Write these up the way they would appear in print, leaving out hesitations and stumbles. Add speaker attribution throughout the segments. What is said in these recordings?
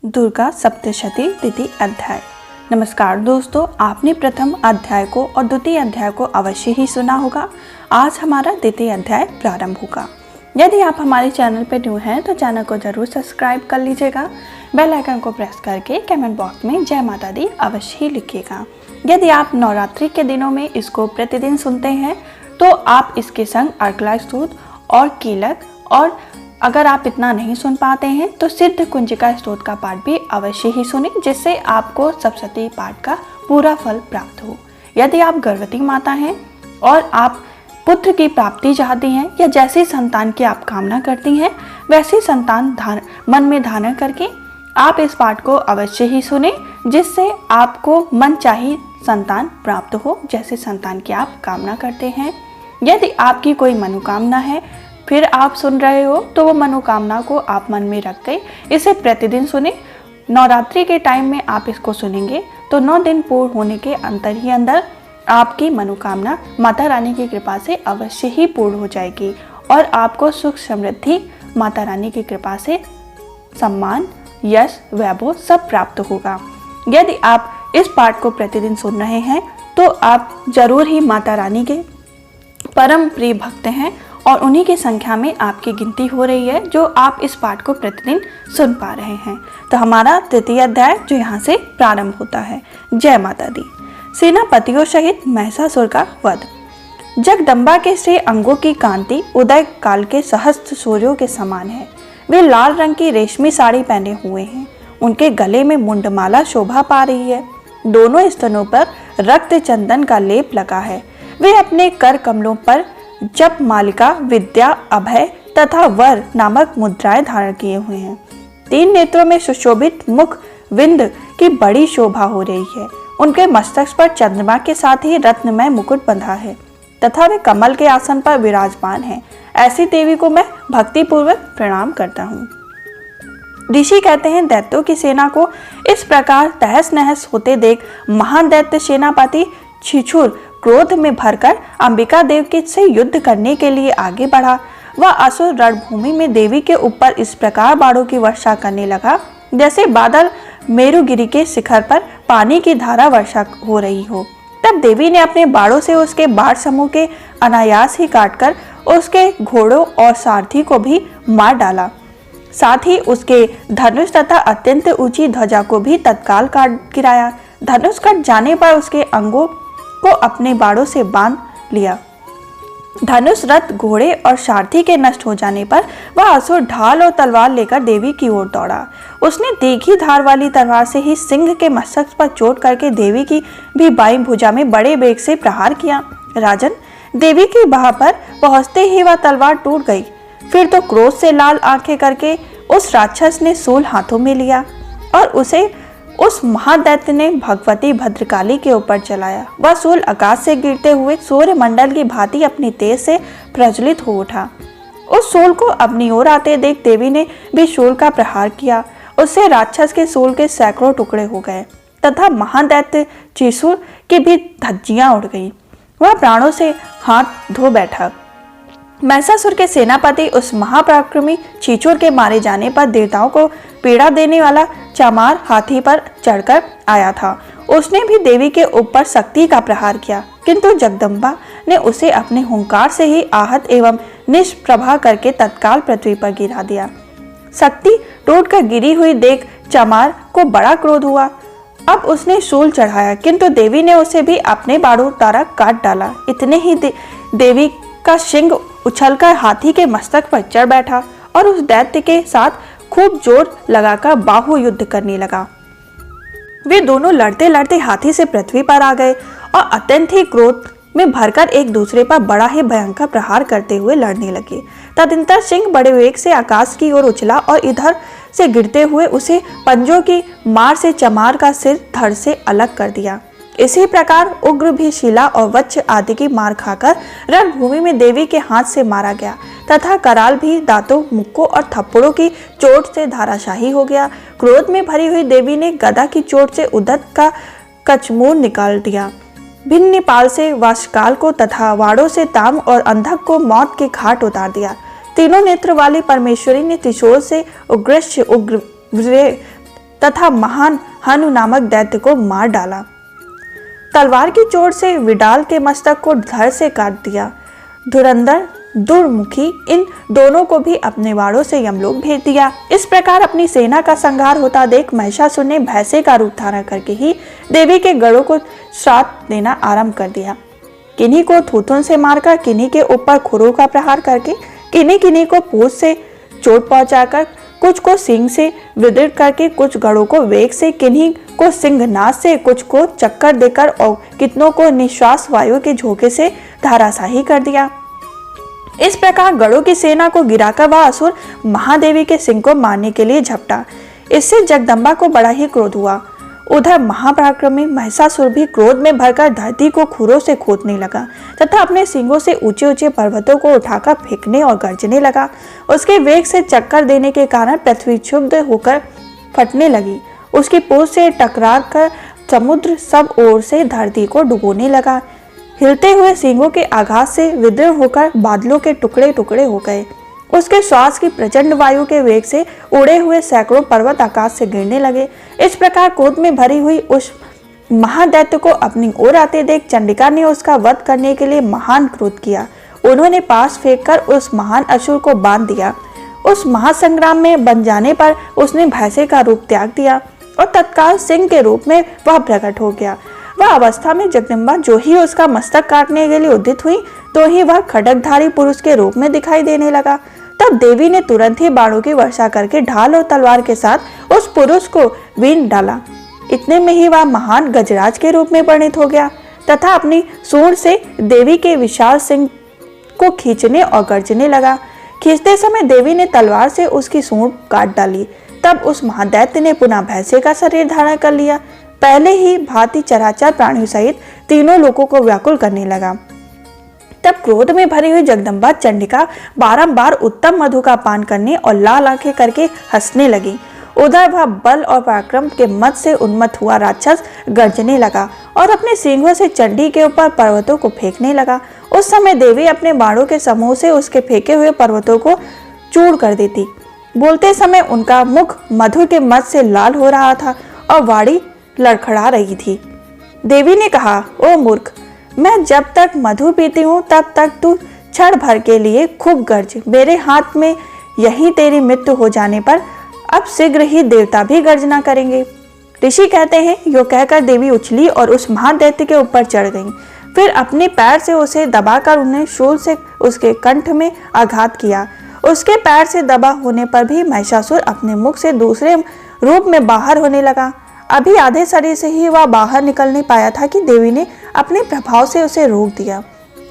Speaker 1: दुर्गा सप्तशती द्वितीय अध्याय। नमस्कार दोस्तों, आपने प्रथम अध्याय को और द्वितीय अध्याय को अवश्य ही सुना होगा। आज हमारा द्वितीय अध्याय प्रारंभ होगा। यदि आप हमारे चैनल पर न्यू हैं तो चैनल को जरूर सब्सक्राइब कर लीजिएगा। बेल आइकन को प्रेस करके कमेंट बॉक्स में जय माता दी अवश्य ही लिखिएगा। यदि आप नवरात्रि के दिनों में इसको प्रतिदिन सुनते हैं तो आप इसके संग अर्गला स्तोत्र और कीलक, और अगर आप इतना नहीं सुन पाते हैं तो सिद्ध कुंजिका स्तोत्र का पाठ भी अवश्य ही सुनें, जिससे आपको सप्तशती पाठ का पूरा फल प्राप्त हो। यदि आप गर्भवती माता हैं और आप पुत्र की प्राप्ति चाहती हैं या जैसी संतान की आप कामना करती हैं वैसी संतान मन में धारण करके आप इस पाठ को अवश्य ही सुने, जिससे आपको मन चाही संतान प्राप्त हो, जैसे संतान की आप कामना करते हैं। यदि आपकी कोई मनोकामना है फिर आप सुन रहे हो तो वो मनोकामना को आप मन में रख के इसे प्रतिदिन सुने। नवरात्रि के टाइम में आप इसको सुनेंगे तो 9 दिन पूर्ण होने के अंदर ही अंदर आपकी मनोकामना माता रानी की कृपा से अवश्य ही पूर्ण हो जाएगी और आपको सुख समृद्धि माता रानी की कृपा से सम्मान, यश, वैभव सब प्राप्त होगा। यदि आप इस पाठ को प्रतिदिन सुन रहे हैं तो आप जरूर ही माता रानी के परम प्रिय भक्त हैं और उन्हीं की संख्या में आपकी गिनती हो रही है जो आप इस पाठ को प्रतिदिन सुन पा रहे हैं। तो हमारा तृतीय अध्याय जो यहाँ से प्रारंभ होता है। जय माता दी। सेनापतियों सहित महिषासुर का वध। जगदम्बा के श्री अंगों की कांति उदय काल के सहस्त्र सूर्यों के समान है। वे लाल रंग की रेशमी साड़ी पहने हुए हैं। उनके गले में मुंडमाला शोभा पा रही है। दोनों स्तनों पर रक्त चंदन का लेप लगा है। वे अपने कर कमलों पर जप मालिका, विद्या, अभय तथा वर नामक मुद्राएं धारण किए हुए हैं। 3 नेत्रों में सुशोभित मुख विंद की बड़ी शोभा हो रही है। उनके मस्तक पर चंद्रमा के साथ ही रत्नमय मुकुट बंधा है तथा वे कमल के आसन पर विराजमान है। ऐसी देवी को मैं भक्ति पूर्वक प्रणाम करता हूँ। ऋषि कहते हैं, दैत्यों की सेना को इस प्रकार तहस नहस होते देख महान दैत्य सेनापति छिछुर क्रोध में भरकर अंबिका देव के से युद्ध करने के लिए आगे बढ़ा। वह असुर रणभूमि में देवी के ऊपर इस प्रकार बाणों की वर्षा करने लगा जैसे बादल मेरुगिरी के शिखर पर पानी की धारा वर्षा हो रही हो। तब देवी ने अपने बाणों से उसके बाण समूह के अनायास ही काटकर उसके घोड़ों और सारथी को भी मार डाला। साथ ही उसके धनुष तथा अत्यंत ऊंची ध्वजा को भी तत्काल काट गिराया। धनुष कट जाने पर उसके अंगों को अपने बाणों से बांध लिया। धनुष, रथ, घोड़े और सारथी के नष्ट हो जाने पर वह असुर ढाल और तलवार लेकर देवी की ओर दौड़ा। उसने तीखी धार वाली तलवार से ही सिंह के मस्तक पर चोट करके देवी की भी बाईं भुजा में बड़े वेग से प्रहार किया। राजन, देवी की बाह पर पहुंचते ही वह तलवार टूट गई। फिर तो क्रोध से लाल आंखें करके उस राक्षस ने सूल हाथों में लिया और उसे उस महादैत्य ने भगवती भद्रकाली के ऊपर चलाया। वह सूल आकाश से गिरते हुए सूर्य मंडल की भांति अपनी तेज से प्रज्वलित हो उठा। उस सूल को अपनी ओर आते देख देवी ने भी सूल का प्रहार किया। उससे राक्षस के सूल के सैकड़ों टुकड़े हो गए तथा महादैत्य छिछुर की भी धज्जियां उड़ गईं। वह प्राणों से हाथ धो बैठा। महिषासुर के सेनापति उस महापराक्रमी छिछुर के मारे जाने पर देवताओं को पीड़ा देने वाला चामार हाथी पर चढ़कर आया था। उसने भी देवी के ऊपर शक्ति का प्रहार किया, किंतु जगदम्बा ने उसे अपने हुंकार से ही आहत एवं निष्प्रभा करके तत्काल पृथ्वी पर गिरा दिया। शक्ति टूटकर गिरी हुई देख चामार को बड़ा क्रोध हुआ। अब उसने शूल चढ़ाया, किंतु देवी ने उसे भी अपने बाणों द्वारा काट डाला। इतने ही देवी का सिंह उछलकर हाथी के मस्तक पर चढ़ बैठा और उस दैत्य के साथ खूब जोर लगाकर बाहु युद्ध करने लगा। वे दोनों लड़ते लड़ते हाथी से पृथ्वी पर आ गए और अत्यंत ही क्रोध में भरकर एक दूसरे पर बड़ा ही भयंकर प्रहार करते हुए लड़ने लगे। तदनंतर सिंह बड़े वेग से आकाश की ओर उछला और इधर से गिरते हुए उसे पंजों की मार से चमार का सिर धड़ से अलग कर दिया। इसी प्रकार उग्र भी शिला और वज्र आदि की मार खाकर रणभूमि में देवी के हाथ से मारा गया तथा कराल भी दांतों, मुक्कों और थप्पड़ों की चोट से धाराशाही हो गया। क्रोध में भरी हुई देवी ने गदा की चोट से उदत का कचमूर निकाल दिया। भिन्न पाल से वाशकाल को तथा वाड़ों से ताम और अंधक को मौत के घाट उतार दिया। तीनों नेत्र वाली परमेश्वरी ने त्रिशूल से उग्रश्य, उग्र तथा महान हनु नामक दैत्य को मार डाला। तलवार की चोट से विडाल के मस्तक को धड़ से काट दिया। धुरंधर दुर्मुखी इन दोनों को भी अपने वाड़ों से यमलोक भेज दिया। इस प्रकार अपनी सेना का संहार होता देख महिषासुर ने भैंसे का रूप धारण करके ही देवी के गढ़ों को श्राप देना आरंभ कर दिया। किन्हीं को थूथुन से मारकर, किन्हीं के ऊपर खुरों का प्रहार करके, किन्हीं को पूंछ से चोट पहुंचाकर, कुछ को सिंह से विदृत करके, कुछ गढ़ों को वेग से, किन्हीं को सिंहनाद से, कुछ को चक्कर देकर और कितनों को निश्वास वायु के झोंके से धराशाही कर दिया। इस प्रकार गढ़ों की सेना को गिराकर वह असुर महादेवी के सिंह को मारने के लिए झपटा। इससे जगदम्बा को बड़ा ही क्रोध हुआ। उधर महापराक्रमी महिषासुर भी क्रोध में भरकर धरती को खुरों से खोदने लगा तथा अपने सींगों से ऊंचे ऊंचे पर्वतों को उठाकर फेंकने और गर्जने लगा। उसके वेग से चक्कर देने के कारण पृथ्वी क्षुब्ध होकर फटने लगी। उसकी पूंछ से टकरा कर समुद्र सब ओर से धरती को डुबोने लगा। हिलते हुए सींगों के आघात से विदीर्ण होकर बादलों के टुकड़े टुकड़े हो गए। उसके श्वास की प्रचंड वायु के वेग से उड़े हुए सैकड़ों पर्वत आकाश से गिरने लगे। इस प्रकार क्रोध में भरी हुई उस महादैत्य को अपनी ओर आते देख चंडिका ने उसका वध करने के लिए महान क्रोध किया। उन्होंने पास फेंककर उस महान असुर को बांध दिया। उस महासंग्राम में बन जाने पर उसने भैंसे का रूप त्याग दिया और तत्काल सिंह के रूप में वह प्रकट हो गया। वह अवस्था में जगदम्बा जो ही उसका मस्तक काटने के लिए उद्यत हुई तो ही वह खड्गधारी पुरुष के रूप में दिखाई देने लगा। तब देवी ने तुरंत ही बाणों की वर्षा करके ढाल और तलवार के साथ उस पुरुष को बीन डाला। इतने में ही वह महान गजराज के रूप में परिणित हो गया तथा अपनी सूंड से देवी के विशाल सिंह को खींचने और गर्जने लगा। खींचते समय देवी ने तलवार से उसकी सूंड काट डाली। तब उस महादैत्य ने पुनः भैंसे का शरीर धारण कर लिया। पहले ही भांति चराचर प्राणियों सहित तीनों लोगों को व्याकुल करने लगा। तब क्रोध में भरी हुई जगदम्बा चंडिका बारंबार उत्तम मधु का पान करने और लाल आंखें करके हंसने लगी। उधर वह बल और पराक्रम के मद से उन्मत्त हुआ राक्षस गर्जने लगा और अपने सींगों से चंडी के ऊपर पर्वतों को फेंकने लगा। उस समय देवी अपने बाणों के समूह से उसके फेंके हुए पर्वतों को चूर कर देती। बोलते समय उनका मुख मधु के मद से लाल हो रहा था और वाणी लड़खड़ा रही थी। देवी ने कहा, ओ मूर्ख, मैं जब तक मधु पीती हूँ तब तक तू क्षण भर के लिए खूब गर्ज। मेरे हाथ में यही तेरी मृत्यु हो जाने पर अब शीघ्र ही देवता भी गर्जना करेंगे। ऋषि कहते हैं, यो कहकर देवी उछली और उस महादैत्य के ऊपर चढ़ गई। फिर अपने पैर से उसे दबाकर उन्हें शूल से उसके कंठ में आघात किया। उसके पैर से दबा होने पर भी महिषासुर अपने मुख से दूसरे रूप में बाहर होने लगा। अभी आधे शरीर से ही वह बाहर निकल नहीं पाया था कि देवी ने अपने प्रभाव से उसे रोक दिया।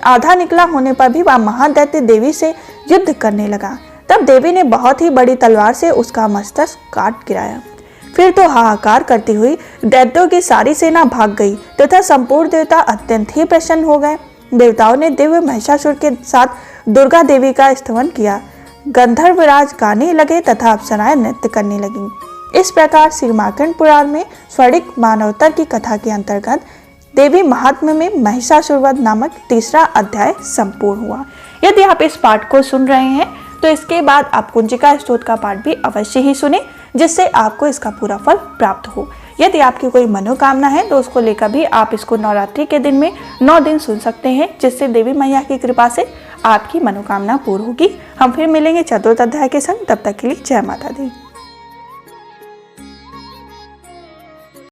Speaker 1: आधा निकला होने पर भी वह महादैत्य देवी से युद्ध करने लगा। तब देवी ने बहुत ही बड़ी तलवार से उसका मस्तक काट गिराया। फिर तो हाहाकार करती हुई दैत्यों की सारी सेना भाग गई तथा संपूर्ण देवता अत्यंत ही प्रसन्न हो गए। देवताओं ने दिव्य महिषासुर के साथ दुर्गा देवी का स्तवन किया। गंधर्वराज गाने लगे तथा अप्सराएं नृत्य करने लगीं। इस प्रकार श्री मार्कंड पुराण में स्वर्णिक मानवता की कथा के अंतर्गत देवी महात्म्य में महिषासुरवध नामक तीसरा अध्याय संपूर्ण हुआ। यदि आप इस पाठ को सुन रहे हैं तो इसके बाद आप कुंजिका स्तोत्र का पाठ भी अवश्य ही सुने, जिससे आपको इसका पूरा फल प्राप्त हो। यदि आपकी कोई मनोकामना है तो उसको लेकर भी आप इसको नवरात्रि के दिन में 9 दिन सुन सकते हैं, जिससे देवी मैया की कृपा से आपकी मनोकामना पूर्ण होगी। हम फिर मिलेंगे चतुर्थ अध्याय के संग। तब तक के लिए जय माता दी।